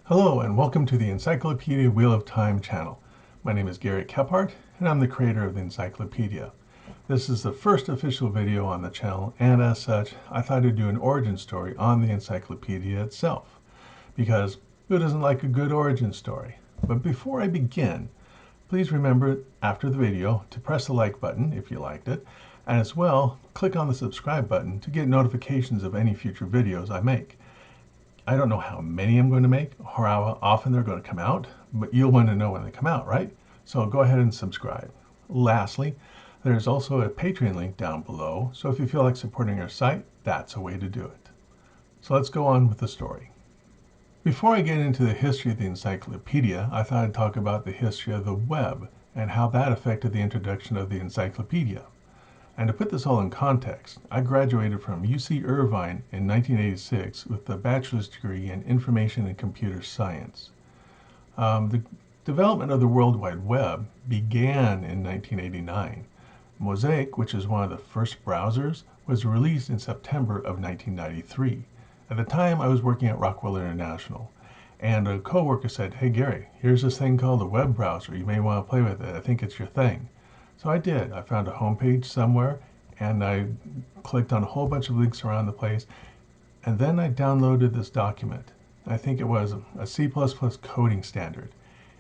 Hello and welcome to the Encyclopedia Wheel of Time channel. My name is Gary Kephart and I'm the creator of the encyclopedia. This is the first official video on the channel, and as such I thought I'd do an origin story on the encyclopedia itself, because who doesn't like a good origin story? But before I begin, please remember after the video to press the like button if you liked it, and as well click on the subscribe button to get notifications of any future videos I make. I don't know how many I'm going to make or how often they're going to come out, but you'll want to know when they come out, right? So go ahead and subscribe. Lastly, there's also a Patreon link down below, so if you feel like supporting our site, that's a way to do it. So let's go on with the story. Before I get into the history of the encyclopedia, I thought I'd talk about the history of the web and how that affected the introduction of the encyclopedia. And to put this all in context, I graduated from UC Irvine in 1986 with a bachelor's degree in Information and Computer Science. The development of the World Wide Web began in 1989. Mosaic, which is one of the first browsers, was released in September of 1993. At the time, I was working at Rockwell International, and a coworker said, "Hey Gary, here's this thing called a web browser. You may want to play with it. I think it's your thing." So I did. I found a homepage somewhere and I clicked on a whole bunch of links around the place, and then I downloaded this document. I think it was a C++ coding standard,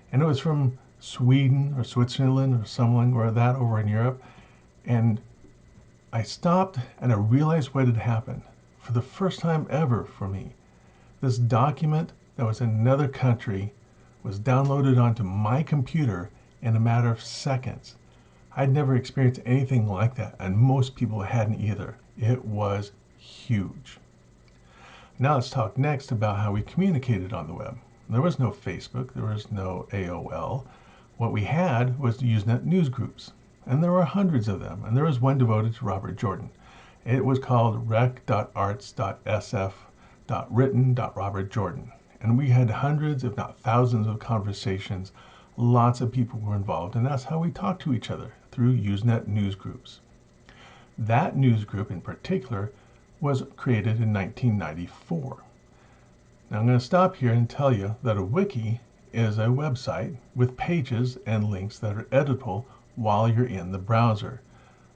and it was from Sweden or Switzerland or somewhere or that over in Europe. And I stopped and I realized what had happened for the first time ever for me. This document that was in another country was downloaded onto my computer in a matter of seconds. I'd never experienced anything like that, and most people hadn't either. It was huge. Now let's talk next about how we communicated on the web. There was no Facebook, there was no AOL. What we had was Usenet news groups, and there were hundreds of them, and there was one devoted to Robert Jordan. It was called rec.arts.sf.written.robertjordan, and we had hundreds, if not thousands, of conversations. Lots of people were involved, and that's how we talked to each other, through Usenet news groups. That news group in particular was created in 1994. Now I'm going to stop here and tell you that a wiki is a website with pages and links that are editable while you're in the browser.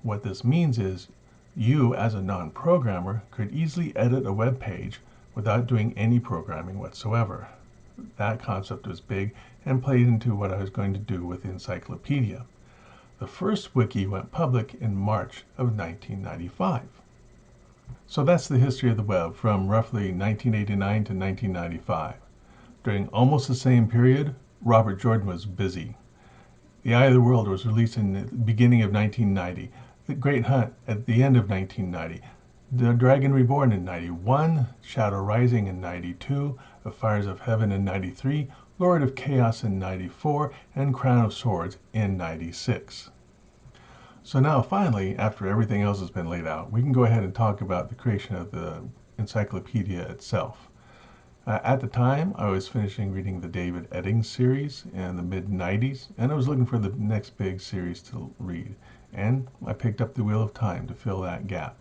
What this means is you, as a non-programmer, could easily edit a web page without doing any programming whatsoever. That concept was big and played into what I was going to do with the encyclopedia. The first wiki went public in March of 1995. So that's the history of the web from roughly 1989 to 1995. During almost the same period, Robert Jordan was busy. The Eye of the World was released in the beginning of 1990, The Great Hunt at the end of 1990, The Dragon Reborn in 91, Shadow Rising in 92, The Fires of Heaven in 93, Lord of Chaos in 94, and Crown of Swords in 96. So now finally, after everything else has been laid out, we can go ahead and talk about the creation of the encyclopedia itself. At the time, I was finishing reading the David Eddings series in the mid-90s, and I was looking for the next big series to read, and I picked up the Wheel of Time to fill that gap.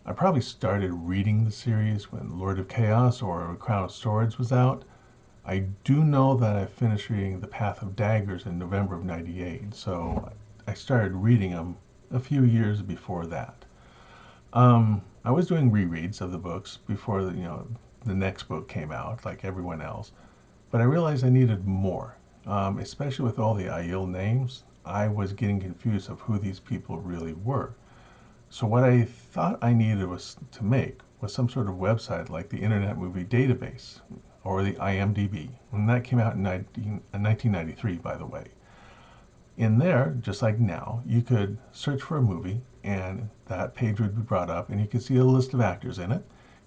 I probably started reading the series when Lord of Chaos or Crown of Swords was out. I do know that I finished reading The Path of Daggers in November of 98, so I started reading them a few years before that. I was doing rereads of the books before the next book came out, like everyone else, but I realized I needed more, especially with all the Aiel names. I was getting confused of who these people really were. So what I thought I needed was some sort of website like the Internet Movie Database, or the IMDb, and that came out in 1993, by the way. In there, just like now, you could search for a movie, and that page would be brought up, and you could see a list of actors in it.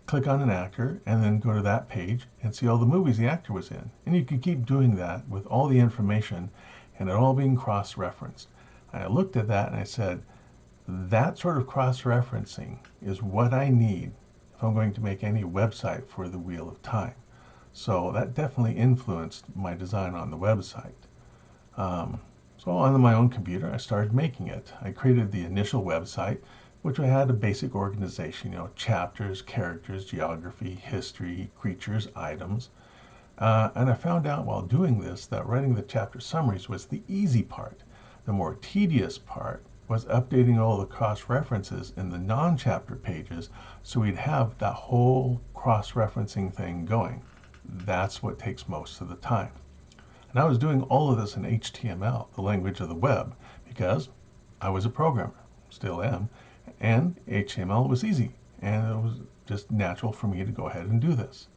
Click on an actor, and then go to that page and see all the movies the actor was in. And you could keep doing that with all the information, and it all being cross-referenced. I looked at that and I said, that sort of cross-referencing is what I need if I'm going to make any website for the Wheel of Time. So that definitely influenced my design on the website. So on my own computer, I started making it. I created the initial website, which had a basic organization, chapters, characters, geography, history, creatures, items. And I found out while doing this that writing the chapter summaries was the easy part. The more tedious part was updating all the cross-references in the non-chapter pages so we'd have that whole cross-referencing thing going. That's what takes most of the time. And I was doing all of this in HTML, the language of the web, because I was a programmer, still am, and HTML was easy, and it was just natural for me to go ahead and do this.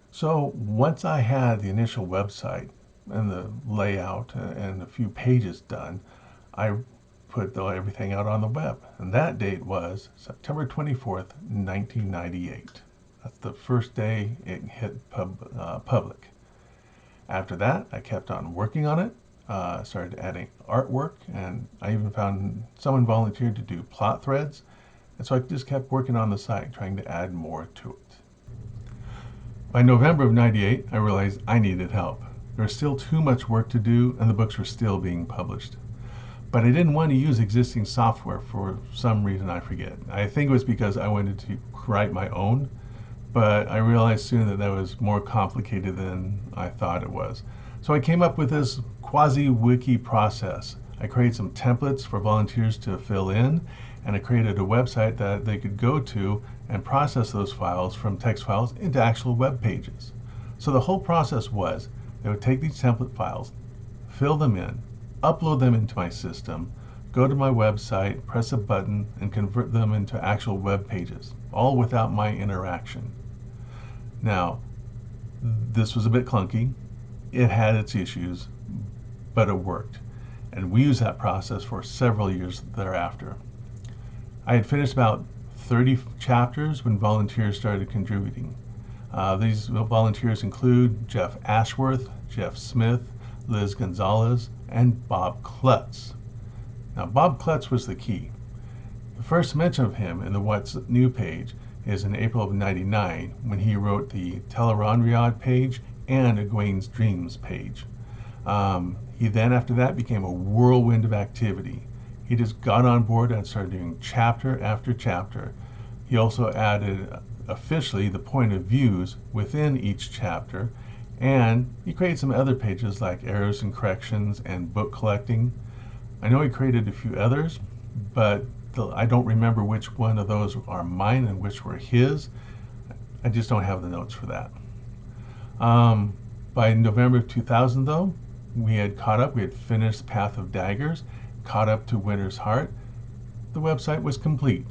So once I had the initial website and the layout and a few pages done, I put everything out on the web. And that date was September 24th, 1998. That's the first day it hit public. After that, I kept on working on it, started adding artwork, and I even found someone volunteered to do plot threads. And so I just kept working on the site, trying to add more to it. By November of '98, I realized I needed help. There was still too much work to do, and the books were still being published. But I didn't want to use existing software for some reason I forget. I think it was because I wanted to write my own, but I realized soon that that was more complicated than I thought it was. So I came up with this quasi-wiki process. I created some templates for volunteers to fill in, and I created a website that they could go to and process those files from text files into actual web pages. So the whole process was, they would take these template files, fill them in, upload them into my system, go to my website, press a button, and convert them into actual web pages, all without my interaction. Now, this was a bit clunky. It had its issues, but it worked. And we used that process for several years thereafter. I had finished about 30 chapters when volunteers started contributing. These volunteers include Jeff Ashworth, Jeff Smith, Liz Gonzalez, and Bob Klutz. Now, Bob Klutz was the key. The first mention of him in the What's New page is in April of '99 when he wrote the Tellerandriad page and Egwene's Dreams page. He then, after that, became a whirlwind of activity. He just got on board and started doing chapter after chapter. He also added officially the point of views within each chapter, and he created some other pages like errors and corrections and book collecting. I know he created a few others, but I don't remember which one of those are mine and which were his. I just don't have the notes for that. By November of 2000, though, we had caught up. We had finished Path of Daggers, caught up to Winter's Heart. The website was complete.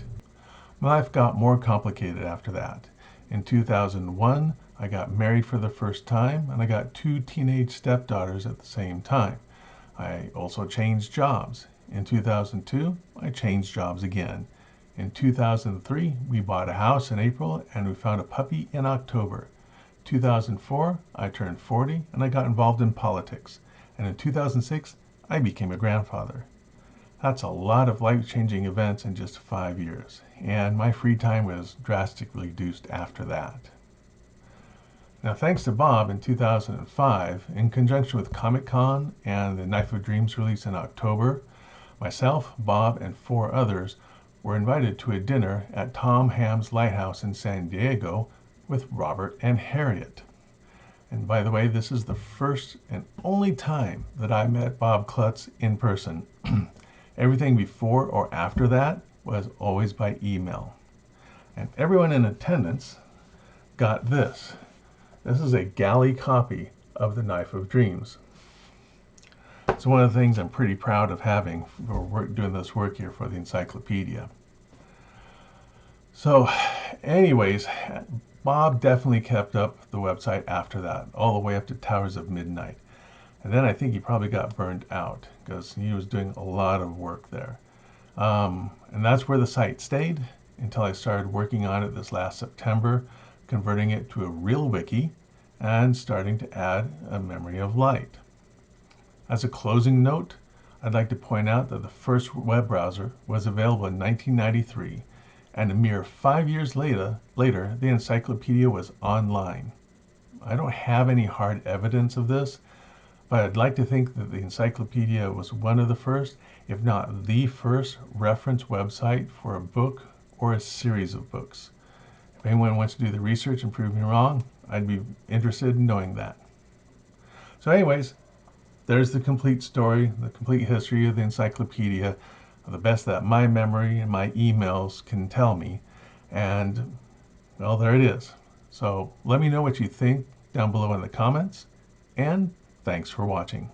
My life got more complicated after that. In 2001, I got married for the first time, and I got 2 teenage stepdaughters at the same time. I also changed jobs. In 2002, I changed jobs again. In 2003, we bought a house in April, and we found a puppy in October. 2004, I turned 40, and I got involved in politics. And in 2006, I became a grandfather. That's a lot of life-changing events in just 5 years, and my free time was drastically reduced after that. Now, thanks to Bob, in 2005, in conjunction with Comic-Con and the Knife of Dreams release in October, myself, Bob, and 4 others were invited to a dinner at Tom Ham's Lighthouse in San Diego with Robert and Harriet. And by the way, this is the first and only time that I met Bob Klutz in person. Everything before or after that was always by email. And everyone in attendance got this. This is a galley copy of the Knife of Dreams. It's one of the things I'm pretty proud of having for doing this work here for the Encyclopedia. So anyways, Bob definitely kept up the website after that, all the way up to Towers of Midnight. And then I think he probably got burned out because he was doing a lot of work there. And that's where the site stayed until I started working on it this last September, converting it to a real wiki and starting to add a memory of light. As a closing note, I'd like to point out that the first web browser was available in 1993, and a mere 5 years later, the encyclopedia was online. I don't have any hard evidence of this, but I'd like to think that the encyclopedia was one of the first, if not the first, reference website for a book or a series of books. If anyone wants to do the research and prove me wrong, I'd be interested in knowing that. So anyways, there's the complete story, the complete history of the encyclopedia, the best that my memory and my emails can tell me. And, well, there it is. So let me know what you think down below in the comments, and thanks for watching.